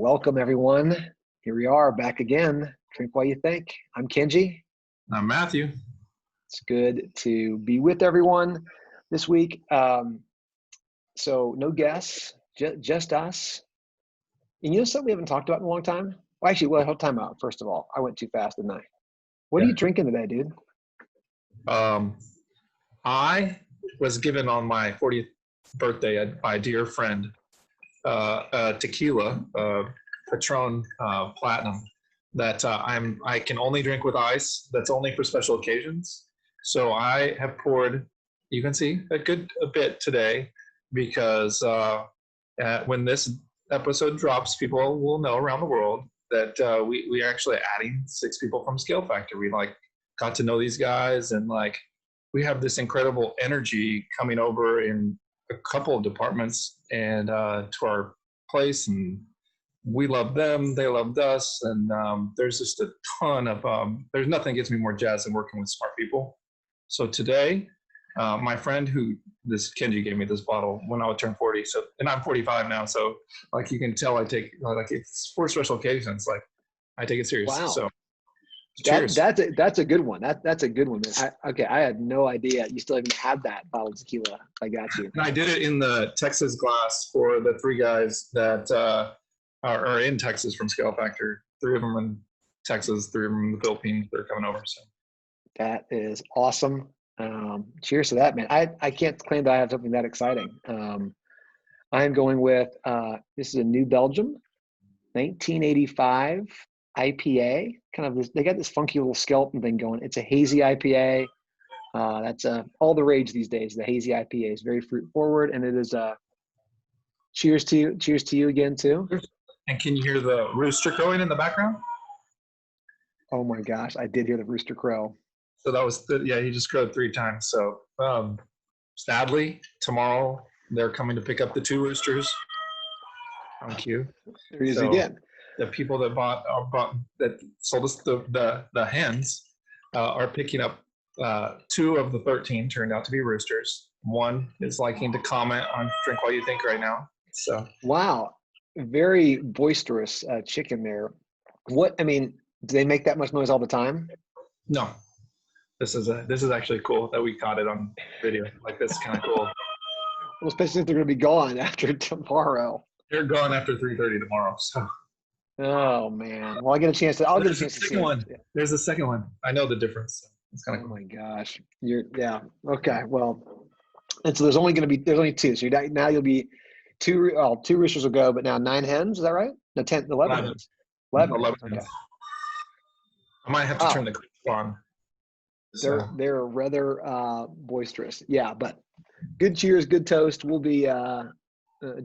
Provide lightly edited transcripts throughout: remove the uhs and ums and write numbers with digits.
Welcome, everyone. Here we are back again. Drink while you think. I'm Kenji. I'm Matthew. It's good to be with everyone this week. So no guests, just us. And you know something we haven't talked about in a long time? Well, actually, hold time out. First of all, I went too fast, didn't I? What are you drinking today, dude? I was given on my 40th birthday by a dear friend Tequila, Patron Platinum, that I can only drink with ice. That's only for special occasions. So I have poured, you can see, a bit today, because when this episode drops, people will know around the world that we are actually adding 6 people from Scale Factor. We got to know these guys, and we have this incredible energy coming over in a couple of departments and to our place, and we love them, they loved us, and there's just a ton of there's nothing that gets me more jazzed than working with smart people. So today, my friend Kenji gave me this bottle when I would turn 40, and I'm 45 now, so you can tell I take it's for special occasions, I take it serious. Wow. So cheers. That's a good one. That's a good one, man. I had no idea you still even had that bottle of tequila. I got you. And I did it in the Texas glass for the 3 guys that are in Texas from Scale Factor. 3 of them in Texas, 3 of them in the Philippines. They're coming over. So that is awesome. Cheers to that, man. I can't claim that I have something that exciting. I'm going with this is a New Belgium 1985 IPA. Kind of they got this funky little skeleton thing going. It's a hazy IPA. That's all the rage these days. The hazy IPA is very fruit forward, and it is cheers to you again too. And can you hear the rooster crowing in the background? Oh my gosh, I did hear the rooster crow. So that was he just crowed 3 times. So sadly, tomorrow they're coming to pick up the 2 roosters on cue. There he is again. The people that sold us the hens are picking up 2 of the 13 turned out to be roosters. 1 is liking to comment on Drink While You Think right now. So wow, very boisterous chicken there. Do they make that much noise all the time? No. This is actually cool that we caught it on video. This is kind of cool. Well, especially if they're going to be gone after tomorrow. They're gone after 3:30 tomorrow. So. Oh man. Well, I'll get a chance to see one. Yeah. There's a second one. I know the difference. So it's kind of cool. Oh my gosh. Okay. Well, and so there's only 2. So now you'll be 2 roosters will go, but now 9 hens. Is that right? No, 10, 11 hens. 11 hens. Okay. I might have to turn the clip on. They're rather boisterous. Yeah, but good cheers, good toast. We'll be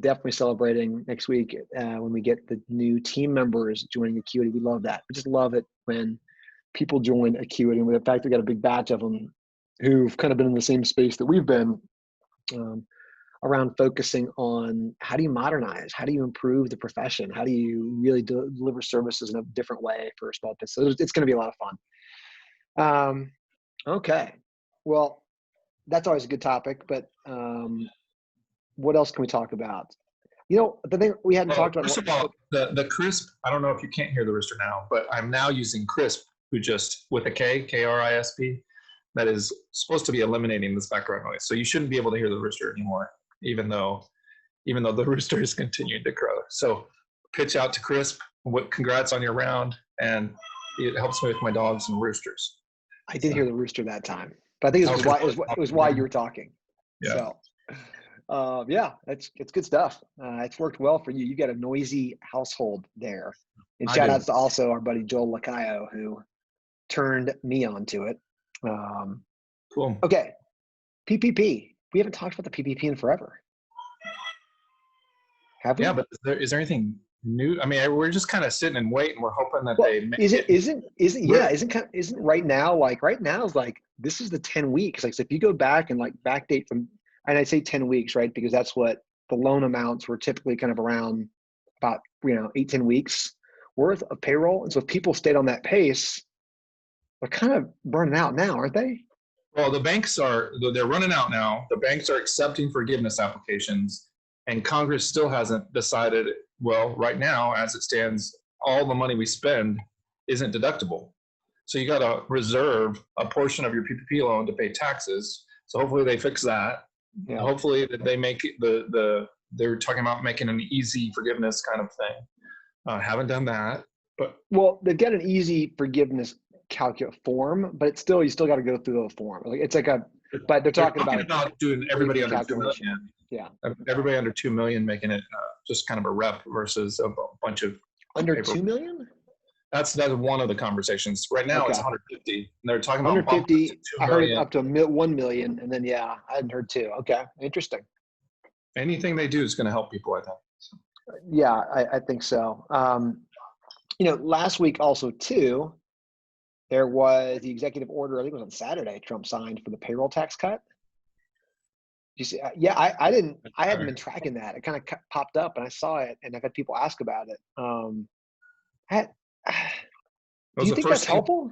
definitely celebrating next week when we get the new team members joining Acuity. We love that. We just love it when people join Acuity, and in fact, we got a big batch of them who've kind of been in the same space that we've been around, focusing on how do you modernize, how do you improve the profession, how do you really deliver services in a different way for a small business. So it's going to be a lot of fun. Okay, well, that's always a good topic, but what else can we talk about? The thing we hadn't talked about. First of all, the Crisp, I don't know if you can't hear the rooster now, but I'm now using Crisp, who just, with a K, K-R-I-S-P, that is supposed to be eliminating this background noise. So you shouldn't be able to hear the rooster anymore, even though the rooster is continuing to crow. So pitch out to Crisp. Congrats on your round, and it helps me with my dogs and roosters. I did hear the rooster that time, but I think it was why you were talking. Yeah. So, it's good stuff. It's worked well for you. You got a noisy household there. And shout outs to also our buddy Joel Lacayo, who turned me onto it. Cool. Okay. PPP. We haven't talked about the PPP in forever. Have we? Yeah, but is there anything new? We're just kind of sitting and waiting. We're hoping that they make isn't right now is this is the 10 weeks. So if you go back and backdate from, and I say 10 weeks, right? Because that's what the loan amounts were typically kind of around about, 8-10 weeks worth of payroll. And so if people stayed on that pace, they're kind of burning out now, aren't they? Well, they're running out now. The banks are accepting forgiveness applications, and Congress still hasn't decided Well, right now, as it stands, all the money we spend isn't deductible. So you got to reserve a portion of your PPP loan to pay taxes. So hopefully they fix that. Yeah. Hopefully that they make they're talking about making an easy forgiveness kind of thing. Haven't done that, but well, they've got an easy forgiveness calculate form, but it's still, you still got to go through the form. Like it's like but they're talking about doing everybody under 2 million. Yeah. Everybody under 2 million, making it just kind of a rep versus a bunch of under 2 million. That's one of the conversations. Right now it's 150. And they're talking about 150. I heard it up to 1 million, and then I hadn't heard 2. Okay, interesting. Anything they do is going to help people, I think. Yeah, I think so. Last week also too, there was the executive order. I think it was on Saturday. Trump signed for the payroll tax cut. You see, yeah, I hadn't been tracking that. It kind of popped up, and I saw it, and I've had people ask about it. Do you think that's helpful?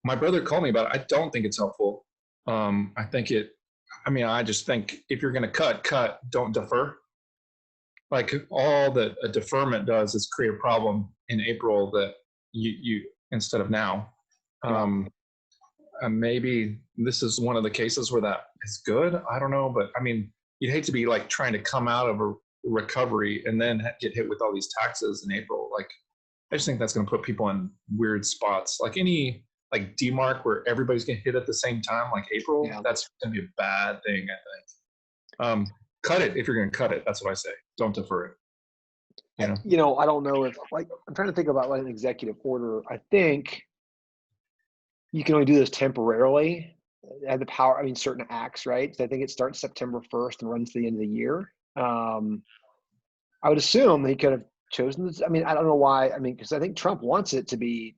My brother called me about it. I don't think it's helpful. I just think if you're going to cut, don't defer. Like all that a deferment does is create a problem in April that you instead of now. Maybe this is one of the cases where that is good. I don't know, but I mean, you'd hate to be like trying to come out of a recovery and then get hit with all these taxes in April. Like, I just think that's going to put people in weird spots. Like any like DMARC where everybody's getting hit at the same time, like April, that's going to be a bad thing, I think. Cut it if you're going to cut it. That's what I say. Don't defer it. I don't know if I'm trying to think about like an executive order. I think you can only do this temporarily. Have the power. I mean, certain acts, right? So I think it starts September 1st and runs to the end of the year. I would assume they could have chosen this. I mean, I don't know why. I mean, because I think Trump wants it to be,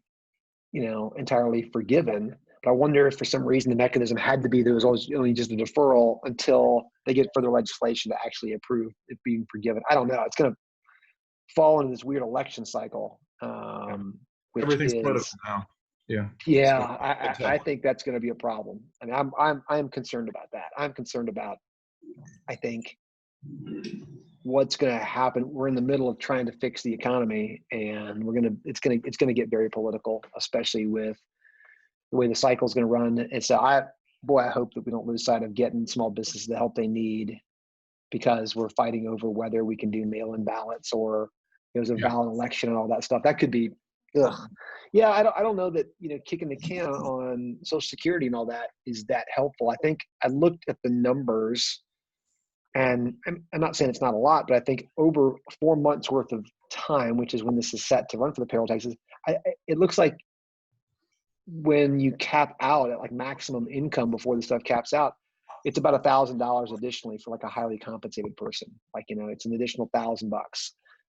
entirely forgiven. But I wonder if for some reason the mechanism had to be there was always only just a deferral until they get further legislation to actually approve it being forgiven. I don't know. It's going to fall into this weird election cycle. Everything's political now. Yeah. Yeah, I think that's going to be a problem. I mean, I'm concerned about that. I'm concerned about, I think, what's going to happen. We're in the middle of trying to fix the economy, and it's going to get very political, especially with the way the cycle is going to run. And so I hope that we don't lose sight of getting small businesses the help they need, because we're fighting over whether we can do mail-in ballots or there's a valid election and all that stuff. That could be, yeah. I don't know that, kicking the can on Social Security and all that is that helpful. I think I looked at the numbers, and I'm not saying it's not a lot, but I think over 4 months worth of time, which is when this is set to run for the payroll taxes, it looks like when you cap out at like maximum income before the stuff caps out, it's about $1,000 additionally for like a highly compensated person. Like, it's an additional $1,000.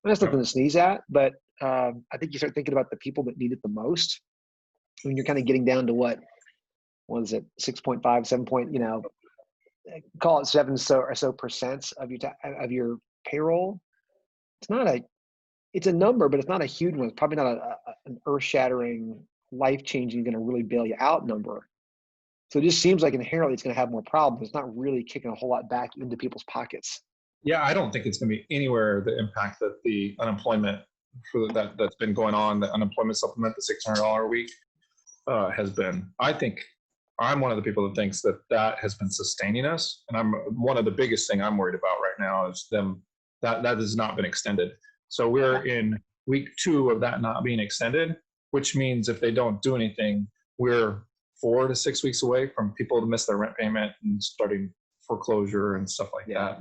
That's nothing to sneeze at, but I think you start thinking about the people that need it the most when you're kind of getting down to what is it, 6.5, 7 point, call it 7 or so percent of your payroll. It's a number, but it's not a huge one. It's probably not an earth-shattering, life-changing, going to really bail you out number. So it just seems like inherently it's going to have more problems. It's not really kicking a whole lot back into people's pockets. Yeah, I don't think it's going to be anywhere the impact that the unemployment that's been going on, the unemployment supplement, the $600 a week has been. I think I'm one of the people that thinks that has been sustaining us. And one of the biggest thing I'm worried about right now is that has not been extended. So we're in week 2 of that not being extended, which means if they don't do anything, we're 4 to 6 weeks away from people to miss their rent payment and starting foreclosure and stuff like that.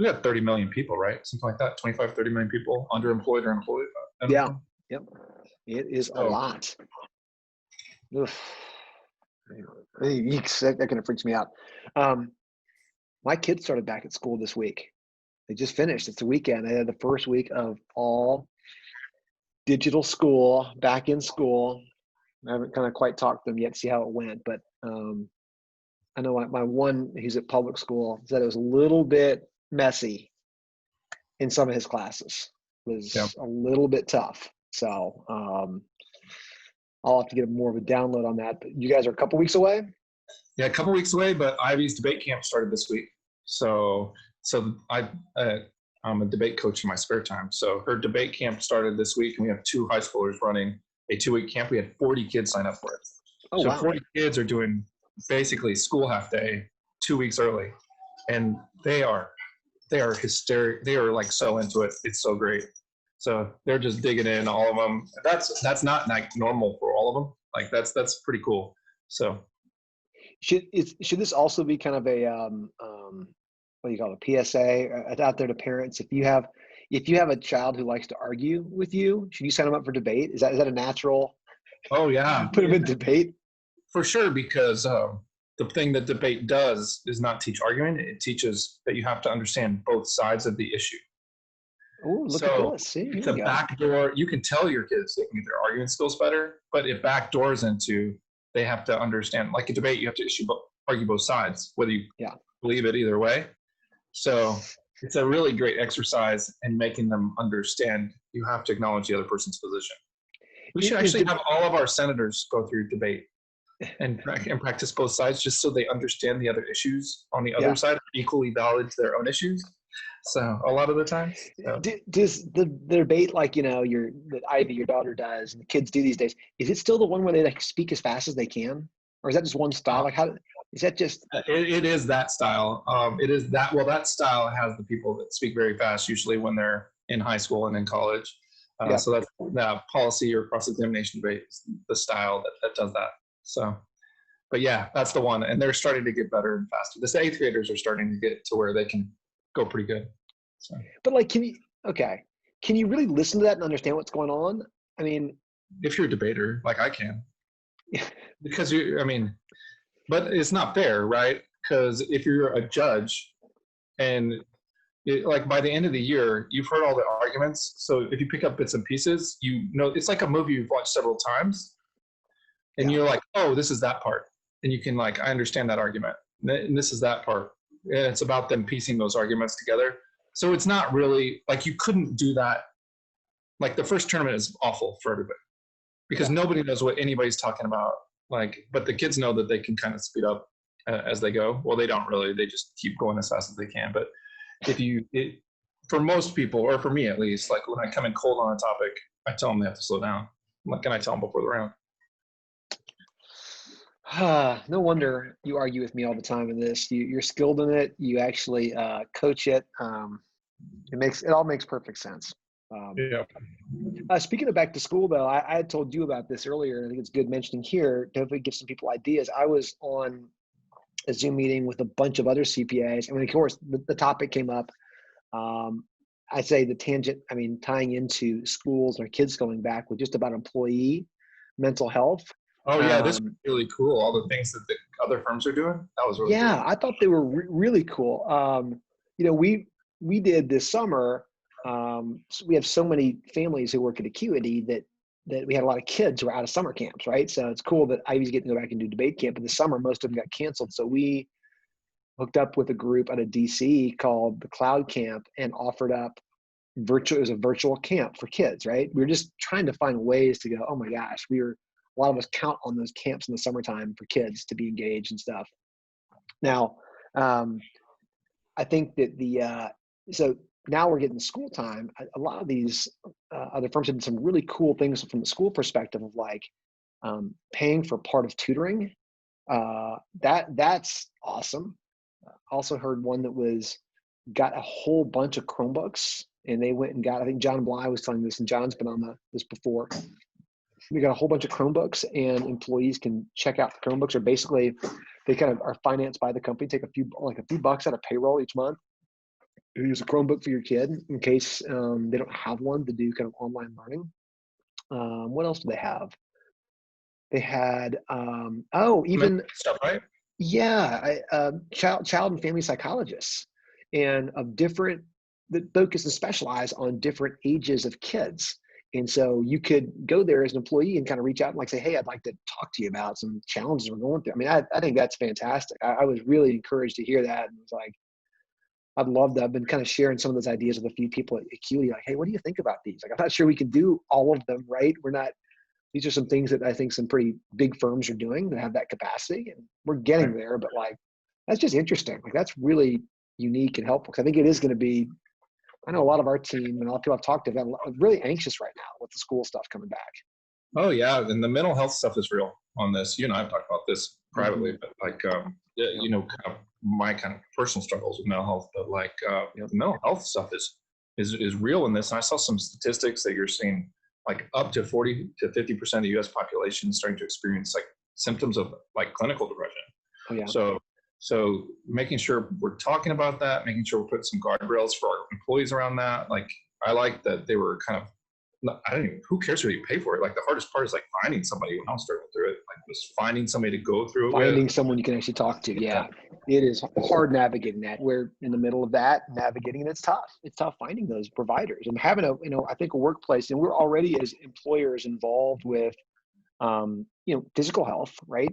We got 30 million people, right? Something like that, 25, 30 million people underemployed or employed. Yeah. Yep. It is a lot. Oof. That kind of freaks me out. My kids started back at school this week. They just finished. It's a weekend. They had the first week of all digital school, back in school. I haven't kind of quite talked to them yet to see how it went, but I know my one who's at public school said it was a little bit messy in some of his classes. It was a little bit tough. So I'll have to get more of a download on that. But you guys are a couple weeks away? Yeah, a couple weeks away, but Ivy's debate camp started this week. So I I'm a debate coach in my spare time. So her debate camp started this week, and we have 2 high schoolers running a 2-week camp. We had 40 kids sign up for it. Oh, So wow. 40 kids are doing basically school half day 2 weeks early, and they are hysterical. They are like so into it. It's so great. So they're just digging in, all of them. That's not like normal for all of them. Like that's pretty cool. So Should this also be kind of a what do you call it, a PSA out there to parents? If you have a child who likes to argue with you, should you sign them up for debate? Is that a natural? oh yeah, Put them in debate. for sure, because the thing that debate does is not teach arguing. It teaches that you have to understand both sides of the issue. Oh, look at this. See, It's here a we go. backdoor. You can tell your kids they can get their arguing skills better, but it backdoors into they have to understand. Like a debate, you have to argue both sides, whether you believe it either way. So it's a really great exercise in making them understand you have to acknowledge the other person's position. We should actually have all of our senators go through debate and practice both sides, just so they understand the other issues on the other side are equally valid to their own issues. So a lot of the times. Does the debate, like, that Ivy, your daughter, does, and the kids do these days, is it still the one where they like speak as fast as they can? Or is that just one style? Like, how is that just? It is that style. It is that. Well, that style has the people that speak very fast, usually when they're in high school and in college. So that's the policy or cross-examination debate is the style that does that. So, but yeah, that's the one. And they're starting to get better and faster. The 8th graders are starting to get to where they can go pretty good. So. But like, can you really listen to that and understand what's going on? I mean, if you're a debater, like I can, because but it's not fair, right? Because if you're a judge and like by the end of the year, you've heard all the arguments. So if you pick up bits and pieces, it's like a movie you've watched several times and you're like, oh, this is that part. And you can I understand that argument. And this is that part. And it's about them piecing those arguments together. So it's not really like you couldn't do that. Like the first tournament is awful for everybody because nobody knows what anybody's talking about. But the kids know that they can kind of speed up as they go. Well, they don't really. They just keep going as fast as they can. But for most people, or for me at least, like when I come in cold on a topic, I tell them they have to slow down. And I tell them before the round. No wonder you argue with me all the time in this. You're skilled in it. You actually coach it. It all makes perfect sense. Speaking of back to school, though, I had told you about this earlier, and I think it's good mentioning here to hopefully give some people ideas. I was on a Zoom meeting with a bunch of other CPAs. I mean, of course, the topic came up. I'd say the tangent, tying into schools or kids going back, with just about employee mental health. Oh, yeah, this was really cool. All the things that the other firms are doing. That was really cool. I thought they were really cool. We did this summer. So we have so many families who work at Acuity that we had a lot of kids who were out of summer camps, right? So it's cool that Ivy's getting to go back and do debate camp. But this summer, most of them got canceled. So we hooked up with a group out of DC called the Cloud Camp and offered up it was a virtual camp for kids, right? We were just trying to find ways to go, oh my gosh, a lot of us count on those camps in the summertime for kids to be engaged and stuff. Now, I think that so now we're getting school time. A lot of these other firms have done some really cool things from the school perspective of paying for part of tutoring. That's awesome. Also heard one that got a whole bunch of Chromebooks, and they went and got, I think John Bly was telling this, and John's been on this before. We got a whole bunch of Chromebooks, and employees can check out the Chromebooks, or basically they kind of are financed by the company, take a few bucks out of payroll each month. Use a Chromebook for your kid in case they don't have one to do kind of online learning. What else do they have? They had even stuff, right? Yeah, child and family psychologists, and that focus and specialize on different ages of kids. And so you could go there as an employee and kind of reach out and say, hey, I'd like to talk to you about some challenges we're going through. I think that's fantastic. I was really encouraged to hear that, and was like, I'd love that. I've been kind of sharing some of those ideas with a few people at Acuity, like, hey, what do you think about these? I'm not sure we can do all of them, right? These are some things that I think some pretty big firms are doing that have that capacity, and we're getting there, but that's just interesting. That's really unique and helpful, because I think it is going to be I know a lot of our team and a lot of people I've talked to are really anxious right now with the school stuff coming back. Oh yeah, and the mental health stuff is real on this. You and I have talked about this privately, but like, you know, kind of my kind of personal struggles with mental health, but like the mental health stuff is real in this. And I saw some statistics that you're seeing like up to 40 to 50% of the U.S. population starting to experience like symptoms of like clinical depression. Oh, yeah. So making sure we're talking about that, making sure we're putting some guardrails for our employees around that. Like I like that they were kind of, I don't even, who cares who you pay for it? Like the hardest part is like finding somebody when I was struggling through it, like was finding somebody to go through it Finding with. someone you can actually talk to. Yeah. It is hard navigating that. We're in the middle of that, navigating, and it's tough. It's tough finding those providers and having I think a workplace, and we're already as employers involved with, physical health, right?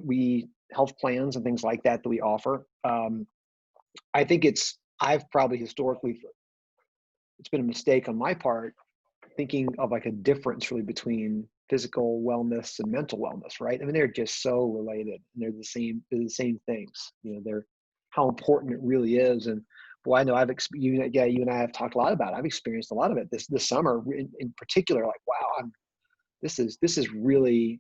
Health plans and things like that we offer. I think I've probably historically, it's been a mistake on my part, thinking of like a difference really between physical wellness and mental wellness, right? I mean, they're just so related, and they're the same things. They're how important it really is. And boy, I know you and I have talked a lot about it. I've experienced a lot of it this summer in particular. Like, wow, this is really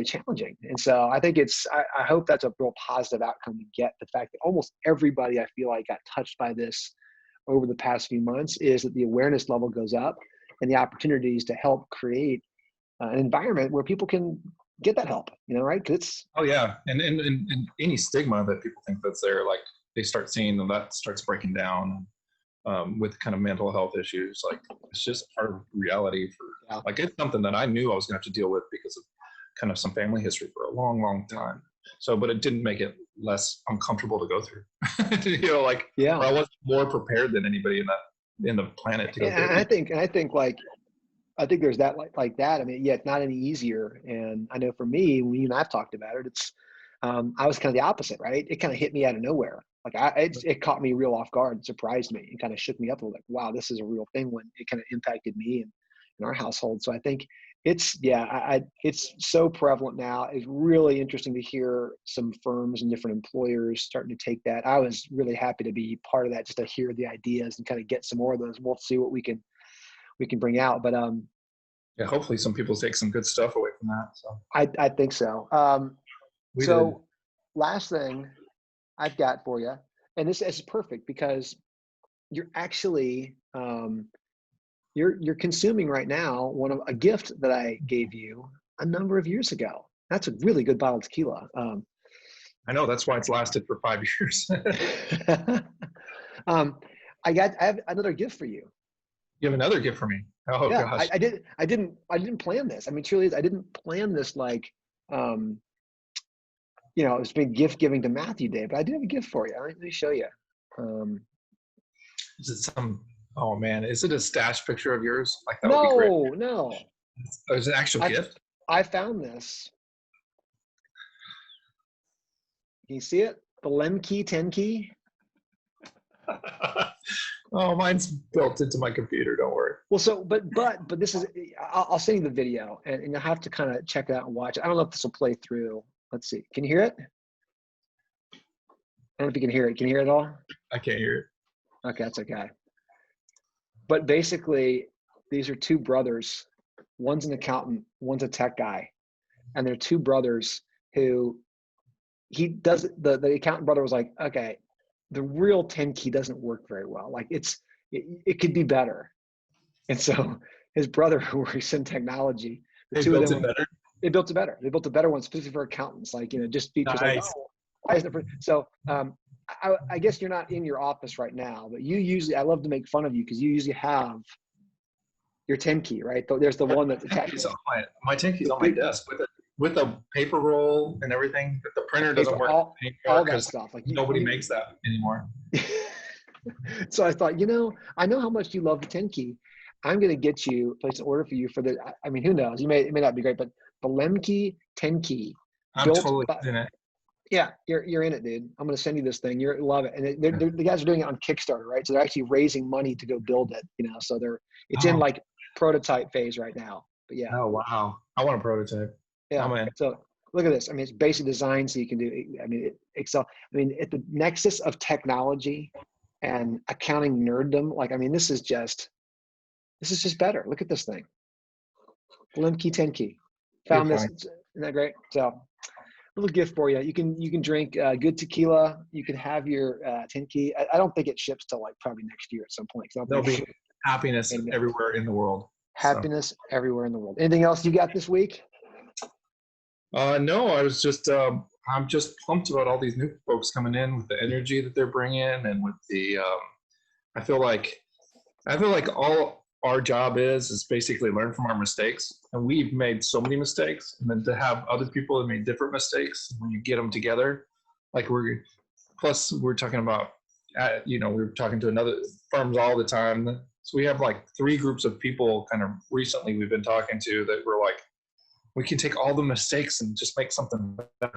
challenging. And so I think I hope that's a real positive outcome to get. The fact that almost everybody I feel like got touched by this over the past few months is that the awareness level goes up, and the opportunities to help create an environment where people can get that help, right? Because it's and any stigma that people think that's there, like they start seeing that starts breaking down with kind of mental health issues. Like it's just part of reality like it's something that I knew I was going to have to deal with because of kind of some family history for a long, long time. So, but it didn't make it less uncomfortable to go through. I was more prepared than anybody in the planet to go through. And I think there's that like that. I mean, it's not any easier. And I know for me, when you and I've talked about it, it's I was kind of the opposite, right? It kind of hit me out of nowhere. Like it caught me real off guard, and surprised me, and kind of shook me up a little. Like, wow, this is a real thing. When it kind of impacted me and in our household. So I think it's so prevalent now. It's really interesting to hear some firms and different employers starting to take that. I was really happy to be part of that, just to hear the ideas and kind of get some more of those. We'll see what we can bring out. But hopefully some people take some good stuff away from that. So I think so. Last thing I've got for you, and this is perfect because you're actually you're consuming right now a gift that I gave you a number of years ago. That's a really good bottle of tequila. I know, that's why it's lasted for 5 years. I have another gift for you. You have another gift for me? Oh yeah, gosh. I didn't plan this. I mean, truly, I didn't plan this like, it's been gift giving to Matthew Day, but I do have a gift for you. Let me show you. Is it oh man, is it a stash picture of yours? Like that would be great. No. Oh, is it an actual gift? I found this. Can you see it? The Lemke 10 key. Oh, mine's built into my computer. Don't worry. Well, but this is. I'll send you the video, and you'll have to kind of check it out and watch it. I don't know if this will play through. Let's see. Can you hear it? I don't know if you can hear it. Can you hear it all? I can't hear it. Okay, that's okay. But basically, these are two brothers. One's an accountant, one's a tech guy, and they're two brothers who the accountant brother was like, okay, the real 10 key doesn't work very well. Like it could be better. And so his brother, who works in technology, They built it better. They built it better. They built a better one specifically for accountants, like, just features nice. So I guess you're not in your office right now, but I love to make fun of you because you usually have your 10 key, right? There's the one that's attached. My 10 key's on my desk with a paper roll and everything. But the printer doesn't work. All that stuff. Like nobody makes that anymore. So I thought, I know how much you love the 10 key. I'm going to place an order for you for I mean, who knows? It may not be great, but the Lemke 10 key. I'm totally in it. Yeah, you're in it, dude. I'm going to send you this thing. You'll love it. And the guys are doing it on Kickstarter, right? So they're actually raising money to go build it, So it's in like prototype phase right now. But yeah. Oh, wow. I want a prototype. Yeah. So look at this. I mean, it's basic design, so you can do, Excel. I mean, at the nexus of technology and accounting nerddom. Like, I mean, this is just better. Look at this thing. Lemke 10 key. Found You're this. fine. Isn't that great? So, little gift for you. You can drink good tequila. You can have your 10 key. I don't think it ships till like probably next year at some point. There'll be happiness And everywhere in the world. happiness everywhere in the world. Anything else you got this week? No, I was just I'm just pumped about all these new folks coming in with the energy that they're bringing, and with the I feel like all our job is basically learn from our mistakes, and we've made so many mistakes, and then to have other people that made different mistakes, when you get them together, like we're talking about, we're talking to another firms all the time, so we have like 3 groups of people kind of recently we've been talking to that we're like, we can take all the mistakes and just make something better.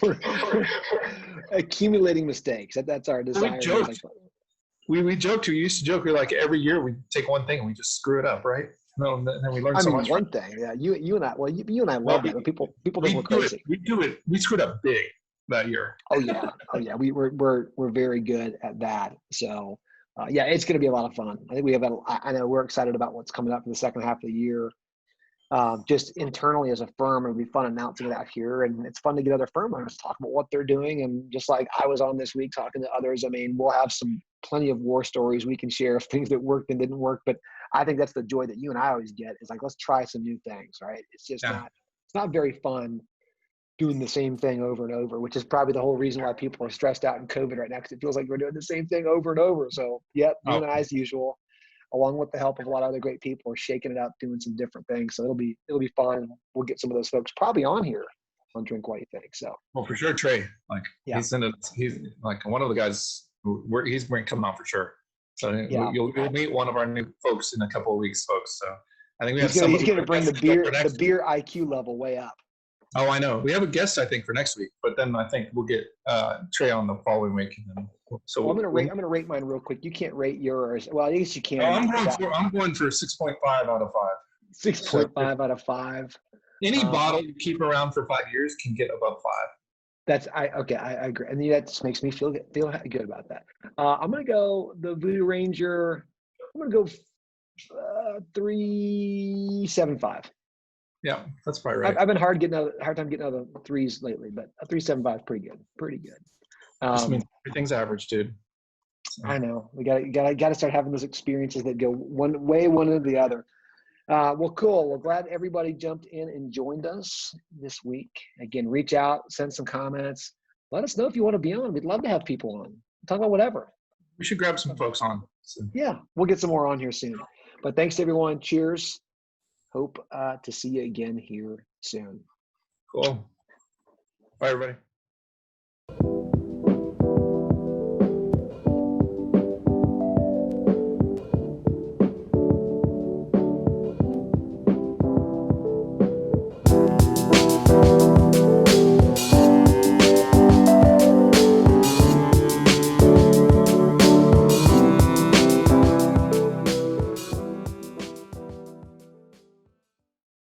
we're accumulating mistakes. That's our desire. We joked. We used to joke. We're like, every year we take one thing and we just screw it up, right? No, and then we learn so much. One thing, yeah. You and I. Well, you and I love that. But people think we're crazy. We do it. We screwed up big that year. Oh yeah. We're very good at that. So yeah, it's going to be a lot of fun. I think we have. I know we're excited about what's coming up in the second half of the year. Just internally as a firm, it'll be fun announcing it out here, and it's fun to get other firm owners to talk about what they're doing. And just like I was on this week talking to others, I mean, we'll have plenty of war stories we can share of things that worked and didn't work. But I think that's the joy that you and I always get, is like, let's try some new things, right? It's just it's not very fun doing the same thing over and over, which is probably the whole reason why people are stressed out in COVID right now, because it feels like we're doing the same thing over and over. So you and I, as usual, along with the help of a lot of other great people, are shaking it up, doing some different things. So it'll be fun. We'll get some of those folks probably on here on Drink What You Think. So, well, for sure, Trey. Like he's like one of the guys. He's coming on for sure. So you'll meet one of our new folks in a couple of weeks, folks. So I think he's going to bring the beer IQ level way up. Oh, I know. We have a guest, I think, for next week, but then I think we'll get Trey on the following week. And then, so I'm going to rate mine real quick. You can't rate yours. Well, I guess you can. I'm going for 6.5 out of 5. 6.5 out of 5. Any bottle you keep around for 5 years can get above 5. I agree, and that just makes me feel good about that. I'm going to go the Voodoo Ranger. I'm going to go 3.75. Yeah, that's probably right. I've been hard time getting out of the 3s lately, but a 3.75 is pretty good. I mean, everything's average, dude. So. I know we got to start having those experiences that go one into the other. Well, cool. Well, glad everybody jumped in and joined us this week. Again, reach out, send some comments. Let us know if you want to be on. We'd love to have people on. Talk about whatever. We should grab some folks on. So. Yeah, we'll get some more on here soon. But thanks, everyone. Cheers. Hope to see you again here soon. Cool. Bye, everybody.